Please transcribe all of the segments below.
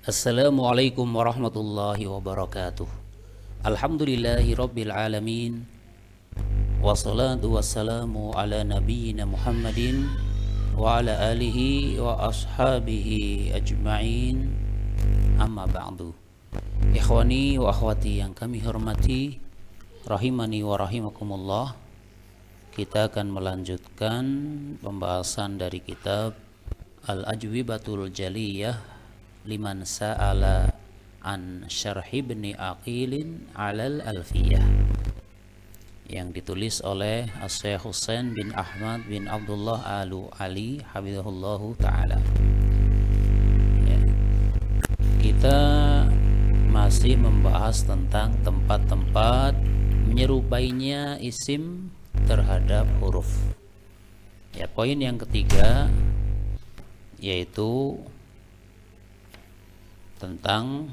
Assalamualaikum warahmatullahi wabarakatuh. Alhamdulillahi rabbil alamin. Wassalatu wassalamu ala nabiyyina Muhammadin wa ala alihi wa ashabihi ajma'in. Amma ba'du. Ikhwani wa akhwati yang kami hormati, rahimani wa rahimakumullah. Kita akan melanjutkan pembahasan dari kitab Al-Ajwibatul Jaliyah liman sa'ala an syarh ibni aqilin alal alfiyah, yang ditulis oleh Syekh Husain bin Ahmad bin Abdullah Al-Ali hafizahullahu ta'ala. Ya. Kita masih membahas tentang tempat-tempat menyerupainya isim terhadap huruf. Ya, poin yang ketiga yaitu tentang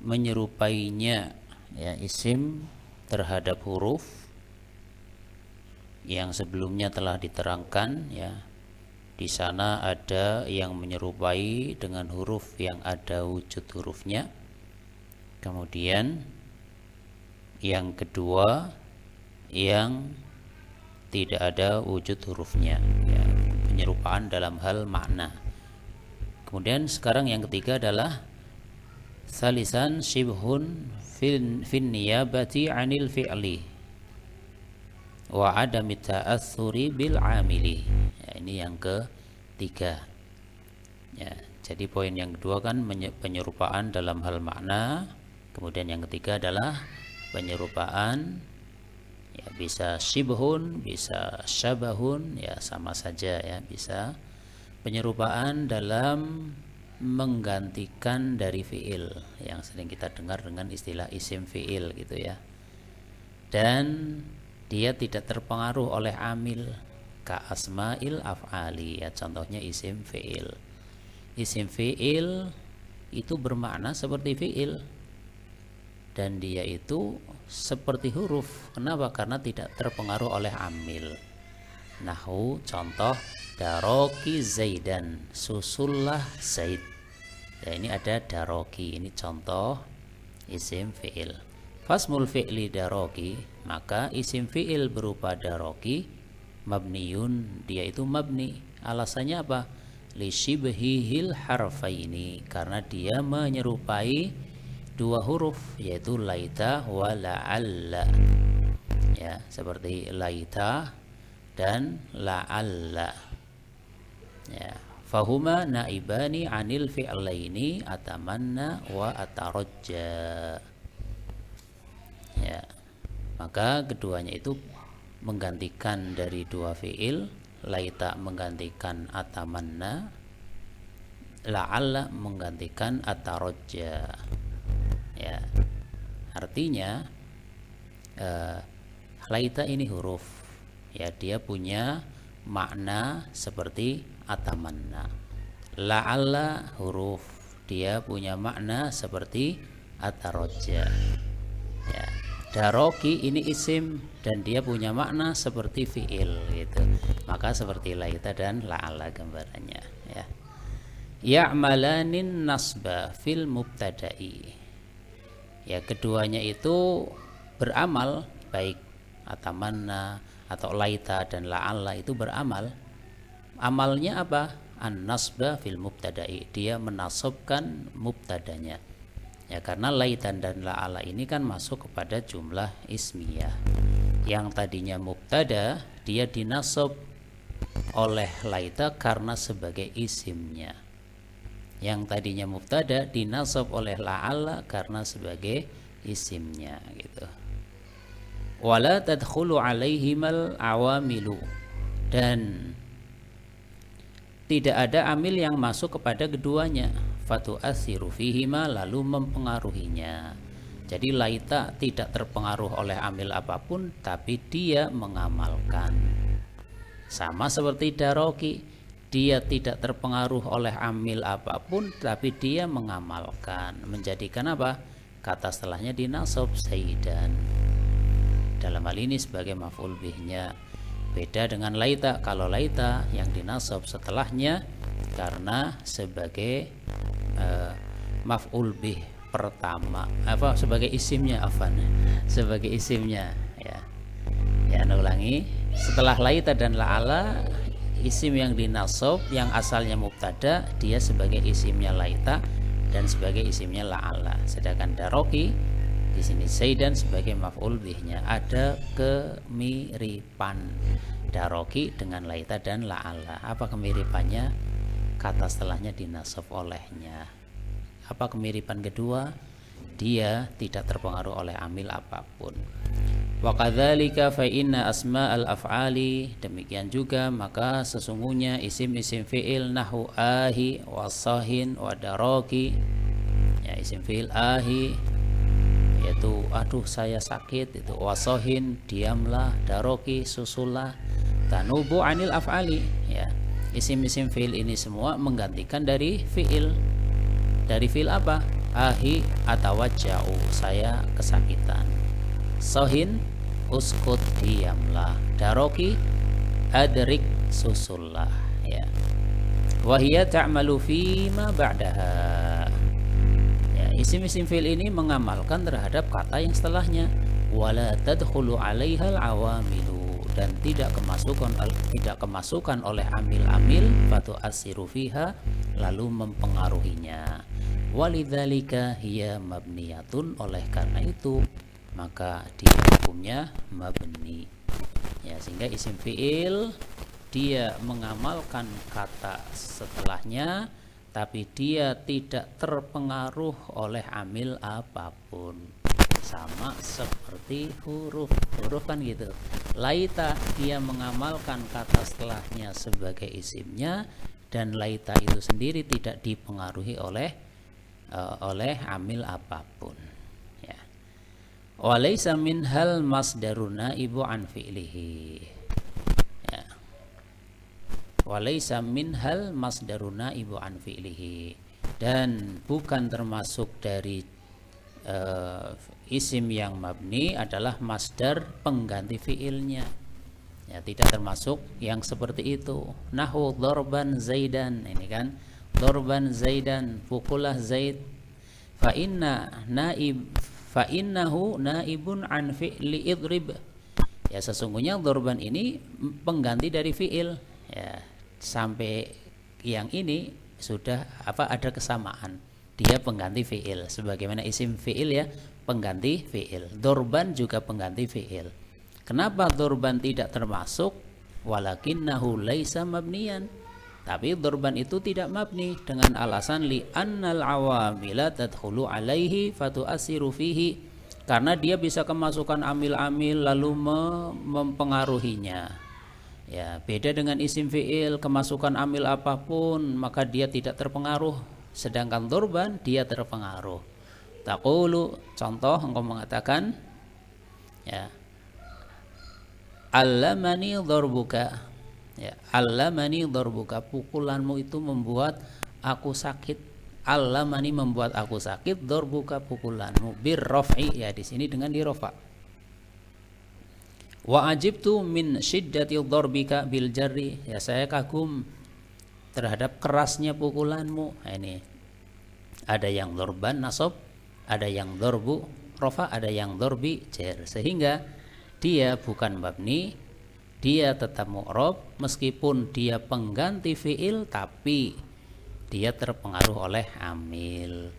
menyerupainya ya isim terhadap huruf yang sebelumnya telah diterangkan ya. Di sana ada yang menyerupai dengan huruf yang ada wujud hurufnya. Kemudian yang kedua yang tidak ada wujud hurufnya ya, penyerupaan dalam hal makna. Kemudian sekarang yang ketiga adalah salisan shibhun fin niyabati anil fi'li wa adami ta'assuri bil amili. Ya, ini yang ketiga. Ya, jadi poin yang kedua kan penyerupaan dalam hal makna. Kemudian yang ketiga adalah penyerupaan ya, bisa shibhun, bisa syabahun, ya sama saja ya, bisa penyerupaan dalam menggantikan dari fi'il yang sering kita dengar dengan istilah isim fi'il gitu ya. Dan dia tidak terpengaruh oleh amil ka asma'il af'ali ya, contohnya isim fi'il. Isim fi'il itu bermakna seperti fi'il dan dia itu seperti huruf. Kenapa? Karena tidak terpengaruh oleh amil. Nahu contoh daroki zaidan, susullah zaid. Ya, ini ada daroki, ini contoh isim fi'il. Fasmul fi'li daroki, maka isim fi'il berupa daroki mabniyun, dia itu mabni. Alasannya apa? Li shibhihil harfaini, karena dia menyerupai dua huruf yaitu laita wa la'alla. Ya, seperti laita dan la'alla. Ya, fahuma naibani anil fi'laini atamanna wa atarajja. Ya, maka keduanya itu menggantikan dari dua fi'il. Laita menggantikan atamanna, la'alla menggantikan atarajja. Ya, artinya laita ini huruf ya, dia punya makna seperti atamanna. La'alla huruf, dia punya makna seperti atarajja. Ya, daroki ini isim dan dia punya makna seperti fi'il gitu. Maka seperti laita dan la'alla gambarannya ya. Ya'malanin nasba fil mubtada'i. Ya, keduanya itu beramal, baik atamanna atau laita dan la'alla itu beramal. Amalnya apa? An-nasba fil mubtada'i, dia menasabkan mubtadanya. Ya, karena laitan dan la'alla ini kan masuk kepada jumlah ismiyah. Yang tadinya mubtada, dia dinasab oleh laita karena sebagai isimnya. Yang tadinya mubtada dinasab oleh la'alla karena sebagai isimnya gitu. Wala tadkhulu alaihimal awamilu, dan tidak ada amil yang masuk kepada keduanya. Fatu'athiru fihima, lalu mempengaruhinya. Jadi laita tidak terpengaruh oleh amil apapun, tapi dia mengamalkan. Sama seperti daroki, dia tidak terpengaruh oleh amil apapun, tapi dia mengamalkan. Menjadikan apa? Kata setelahnya dinasab zaidan. Dalam hal ini sebagai maf'ul bihnya. Beda dengan laita. Kalau laita yang dinasab setelahnya karena sebagai maf'ul bih pertama, sebagai isimnya, sebagai isimnya, ya. Ya, Anda ulangi. Setelah laita dan la'ala, isim yang dinasab yang asalnya mubtada, dia sebagai isimnya laita dan sebagai isimnya la'ala. Sedangkan daroki di sini Zaidan sebagai maf'ul bihnya. Ada kemiripan daroki dengan laita dan la'ala. Apa kemiripannya? Kata setelahnya dinasab olehnya. Apa kemiripan kedua? Dia tidak terpengaruh oleh amil apapun. Wa kadzalika fa inna asma'al af'ali, demikian juga maka sesungguhnya isim-isim fi'il nahu ahi wasahin wa daraki, ya, isim fi'il ahi yaitu aduh saya sakit, itu wasahin diamlah, daraki susulah, tanubu anil af'ali, ya. Isim-isim fi'il ini semua menggantikan dari fi'il. Dari fi'il apa? Ahi atawajja'u, saya kesakitan. Sohin uskut diamlah. Daroki adrik susullah, ya. Wahia ta'malu fima ba'daha, ya. Isim-isim fi'il ini mengamalkan terhadap kata yang setelahnya. Wala tadkhulu 'alaihal awamilu, dan tidak kemasukan oleh amil-amil fatu asiru fiha, lalu mempengaruhinya. Walidzalika hiya mabniyatun, oleh karena itu maka dia hukumnya mabni, ya. Sehingga isim fi'il dia mengamalkan kata setelahnya, tapi dia tidak terpengaruh oleh amil apapun. Sama seperti huruf kan gitu. Laita dia mengamalkan kata setelahnya sebagai isimnya, dan laita itu sendiri tidak dipengaruhi oleh amil apapun, ya. Walaysa min hal masdaruna ibu an fi'lihi, ya. Walaysa min hal masdaruna ibu an fi'lihi, dan bukan termasuk dari isim yang mabni adalah masdar pengganti fi'ilnya, ya. Tidak termasuk yang seperti itu. Nahu dorban zaidan, ini kan dorban zaidan, pukulah zaid. Fa innahu naibun an fi'li idrib, ya. Sesungguhnya dorban ini pengganti dari fi'il, ya. Sampai yang ini sudah ada kesamaan, dia pengganti fi'il, sebagaimana isim fi'il, ya, pengganti fi'il. Dorban juga pengganti fi'il. Kenapa dorban tidak termasuk? Walakinnahu laisa mabniyan, tapi dorban itu tidak mabni dengan alasan li annal awamila tadkhulu alaihi fatu'assiru fihi, karena dia bisa kemasukan amil-amil lalu mempengaruhinya, ya. Beda dengan isim fi'il, kemasukan amil apapun maka dia tidak terpengaruh, sedangkan dorban dia terpengaruh. Taqulu, contoh engkau mengatakan, ya, allamani dharbuka, ya, allamani dharbuka, pukulanmu itu membuat aku sakit. Allamani membuat aku sakit, dharbuka pukulanmu, birraf'i, ya, di sini dengan dirofa. Wa ajibtu min syiddati dharbika bil jarri, ya, saya kagum terhadap kerasnya pukulanmu. Nah, ini ada yang dorban nasab, ada yang dorbu rofa, ada yang dorbi jar, sehingga dia bukan mabni, dia tetap mu'rab meskipun dia pengganti fi'il, tapi dia terpengaruh oleh amil,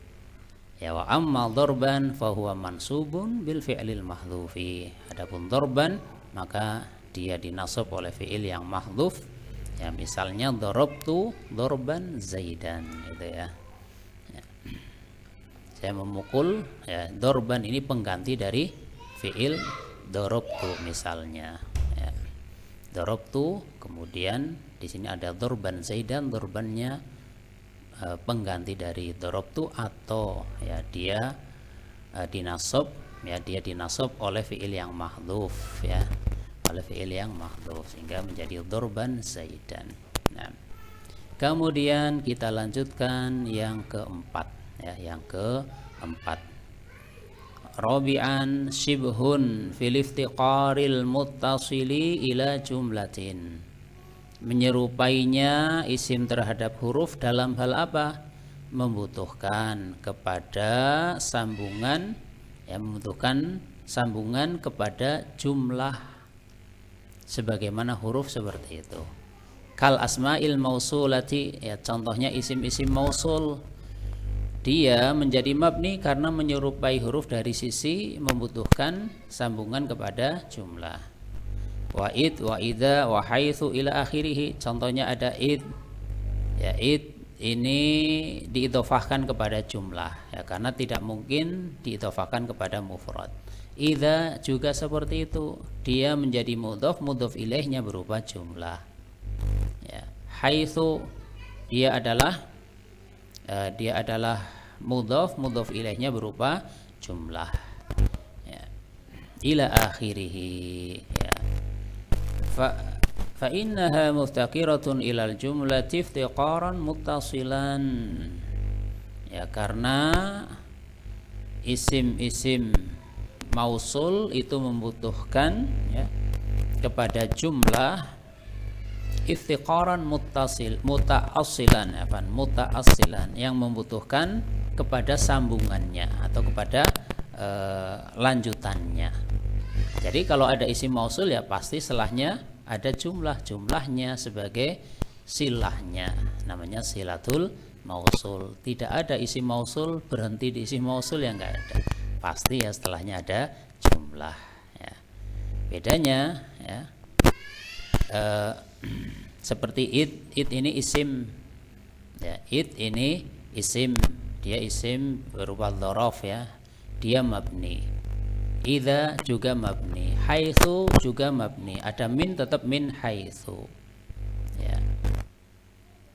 ya. Wa amma dorban fahuwa mansubun bil fi'lil mahdhufi, adapun dorban maka dia dinasab oleh fi'il yang mahdhuf, ya. Misalnya dorobtu dorban zaidan, gitu, ya. Saya memukul, ya. Dorban ini pengganti dari fi'il dorobtu misalnya, ya. Dorobtu, kemudian di sini ada dorban zaidan, dorbannya pengganti dari dorobtu, atau, ya, dia dinasab, ya, dia dinasab oleh fi'il yang mahdhuf, ya, oleh fi'il yang mahdhuf, sehingga menjadi dorban zaidan. Nah, kemudian kita lanjutkan yang keempat, ya, yang keempat. Rabi'an shibhun fil iftiqaril muttasili ila jumlatin. Menyerupainya isim terhadap huruf dalam hal apa? Membutuhkan kepada sambungan, ya, membutuhkan sambungan kepada jumlah sebagaimana huruf seperti itu. Kal asma'il mausulati, ya, contohnya isim-isim mausul, dia menjadi mabni karena menyerupai huruf dari sisi membutuhkan sambungan kepada jumlah. Wa id, wa idza, wa haitsu ila akhirih. Contohnya ada id. Ya, id ini diidhofahkan kepada jumlah, ya, karena tidak mungkin diidhofahkan kepada mufrad. Idza juga seperti itu. Dia menjadi mudhof, mudhof ilaihnya berupa jumlah. Ya, haitsu dia adalah mudhof, mudhof ilaihnya berupa jumlah. Ya. Ila akhirih. Ya. Fa innaha muftaqiratun ilal jumlati iftiqaran muttasilan. Ya, karena isim-isim mausul itu membutuhkan, ya, kepada jumlah iftiqaran muta'assilan yang membutuhkan kepada sambungannya atau kepada lanjutannya. Jadi kalau ada isim mausul, ya pasti setelahnya ada jumlahnya sebagai silahnya, namanya silatul mausul. Tidak ada isim mausul berhenti di isim mausul, yang enggak ada. Pasti ya setelahnya ada jumlah, ya. Bedanya, ya, seperti id ini isim, ya, id ini isim, dia isim berupa dzaraf, ya, dia mabni. Idza juga mabni, haitsu juga mabni, ada min tetap min haitsu, ya.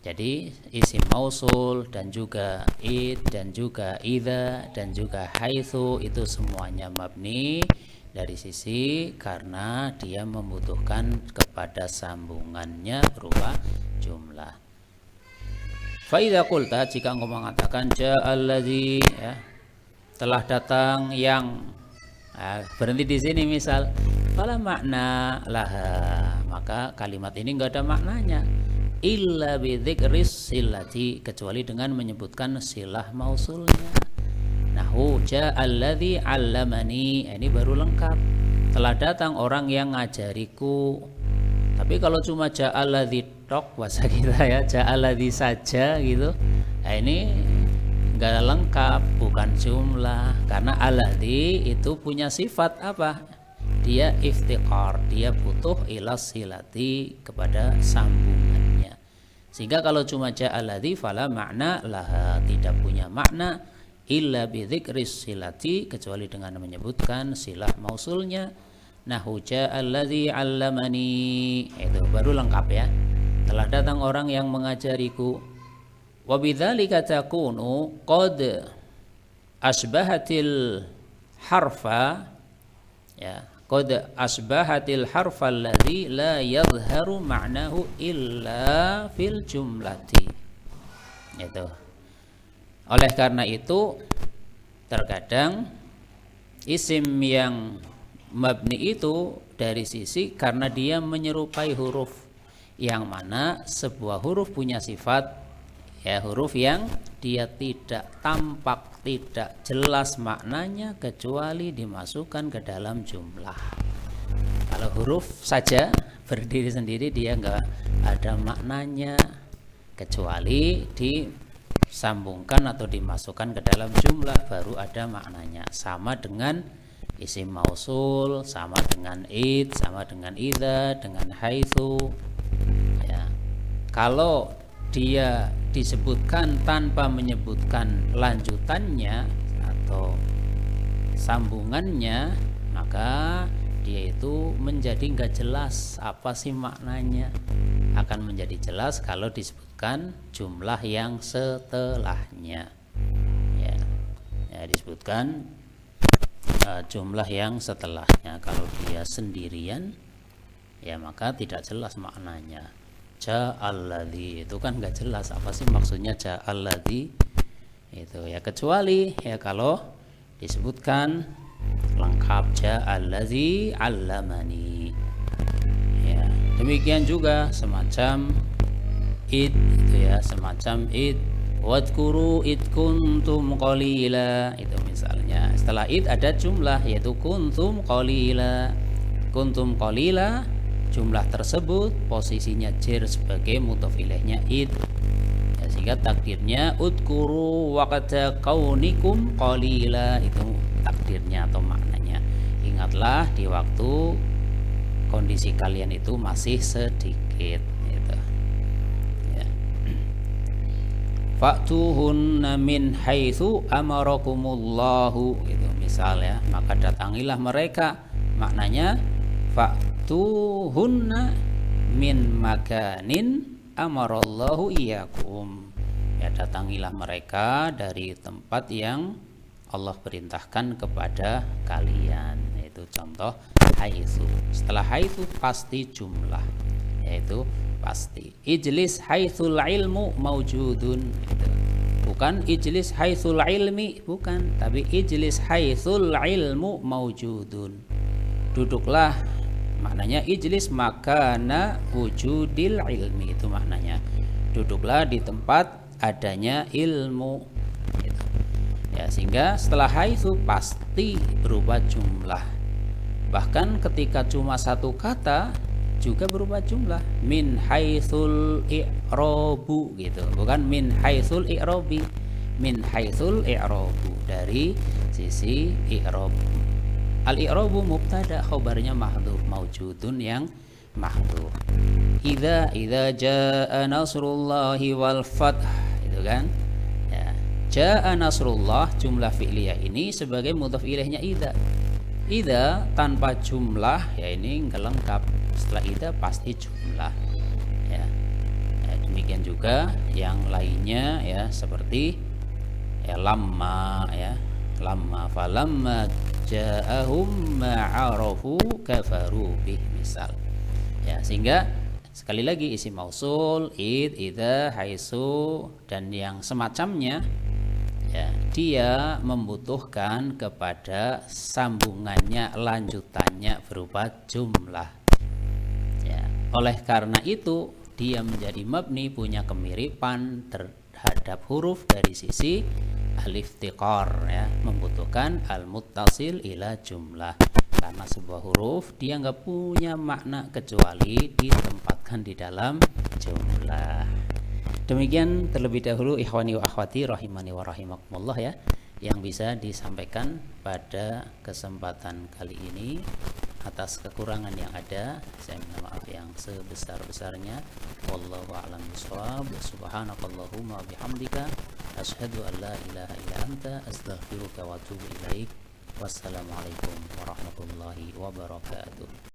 Jadi isim mausul dan juga id dan juga idza dan juga haitsu itu semuanya mabni dari sisi karena dia membutuhkan kepada sambungannya berupa jumlah. Fa idza qulta, jika engkau mengatakan ja'alladzi, ya, telah datang yang, berhenti di sini misal, fala makna laha, maka kalimat ini enggak ada maknanya illa bidzikris silati, kecuali dengan menyebutkan silah mausulnya. Nahu ja'alladzi 'allamani, ini baru lengkap, telah datang orang yang ngajariku. Tapi kalau cuma ja'alladzi tok bahasa kita, ya, ja'alladzi saja gitu, nah ini enggak lengkap, bukan jumlah, karena alladzi itu punya sifat apa? Dia iftiqar, dia butuh ila silati, kepada sambungannya. Sehingga kalau cuma ja'alladzi fala makna laha, tidak punya makna illa bidzikris silati, kecuali dengan menyebutkan silah mausulnya. Nahu ja'alladzi 'allamani, itu baru lengkap, ya, telah datang orang yang mengajariku. Wa bidzalika takunu qad asbahatil harfa, ya, qad asbahatil harfa alladzi la yadhharu ma'nahu illa fil jumlati. Itu. Oleh karena itu terkadang isim yang mabni itu dari sisi karena dia menyerupai huruf, yang mana sebuah huruf punya sifat, ya, huruf yang dia tidak tampak, tidak jelas maknanya kecuali dimasukkan ke dalam jumlah. Kalau huruf saja berdiri sendiri dia enggak ada maknanya kecuali disambungkan atau dimasukkan ke dalam jumlah baru ada maknanya. Sama dengan isim mausul, sama dengan id, sama dengan idza, dengan haitsu, ya. Kalau dia disebutkan tanpa menyebutkan lanjutannya atau sambungannya, maka dia itu menjadi nggak jelas apa sih maknanya. Akan menjadi jelas kalau disebutkan jumlah yang setelahnya, ya, ya, disebutkan jumlah yang setelahnya. Kalau dia sendirian, ya, maka tidak jelas maknanya. Ja'alladzi itu kan nggak jelas apa sih maksudnya ja'alladzi itu, ya, kecuali, ya, kalau disebutkan lengkap ja'alladzi 'allamani, ya, Demikian juga semacam id itu ya, semacam id wadkuru id kuntum qalila, itu misalnya. Setelah id ada jumlah yaitu kuntum qalila. Kuntum qalila, jumlah tersebut posisinya jar sebagai mudhof ilaihnya id ya, sehingga takdirnya udkuru waqta kaunikum qalila, itu takdirnya atau maknanya. Ingatlah di waktu kondisi kalian itu masih sedikit gitu. Ya. Fa'tuhunna min haitsu amarakumullahu, itu misal ya, maka datangilah mereka, maknanya fa'tuhunna min makanin amarallahu iyyakum, ya datangilah mereka dari tempat yang Allah perintahkan kepada kalian, yaitu contoh haitsu. Setelah haitsu pasti jumlah, yaitu pasti ijlis haitsul ilmu maujudun, gitu. Bukan ijlis haitsul ilmi, bukan, tapi ijlis haitsul ilmu maujudun, duduklah, maknanya ijlis makana wujudil ilmi, itu maknanya duduklah di tempat adanya ilmu gitu. Ya, sehingga setelah haitsu pasti berupa jumlah. Bahkan ketika cuma satu kata juga berupa jumlah, min haitsul i'rabu gitu, bukan min haitsul i'rabi, min haitsul i'rabu, dari sisi i'rab. Al-i'rabu mubtada, khabarnya mahdhuf, maujudun yang mahdhuf. Idza jaa nasrullahi wal fath, itu kan ya, jaa nasrullah, jumlah fi'liyah ini sebagai mudhof ilaihnya idza. Idza tanpa jumlah ya ini enggak lengkap, setelah idza pasti jumlah ya. Ya, demikian juga yang lainnya ya, seperti ya lamma ya, lamma falamma ja'ahum ma'arafu kafaru bih, misal ya. Sehingga sekali lagi isim mausul id, idza, haitsu dan yang semacamnya ya, dia membutuhkan kepada sambungannya, lanjutannya berupa jumlah ya. Oleh karena itu dia menjadi mabni, punya kemiripan terhadap huruf dari sisi al-iftiqar ya, membutuhkan al-muttasil ila jumlah, karena sebuah huruf dia nggak punya makna kecuali ditempatkan di dalam jumlah. Demikian terlebih dahulu ikhwani wa akhwati rahimani wa rahimakumullah ya, yang bisa disampaikan pada kesempatan kali ini. Atas kekurangan yang ada saya minta maaf yang sebesar-besarnya. Wallahu a'lam bishawab. Subhanakallahumma wa bihamdika asyhadu an la ilaha illa anta astaghfiruka wa atubu ilaik. Wassalamualaikum warahmatullahi wabarakatuh.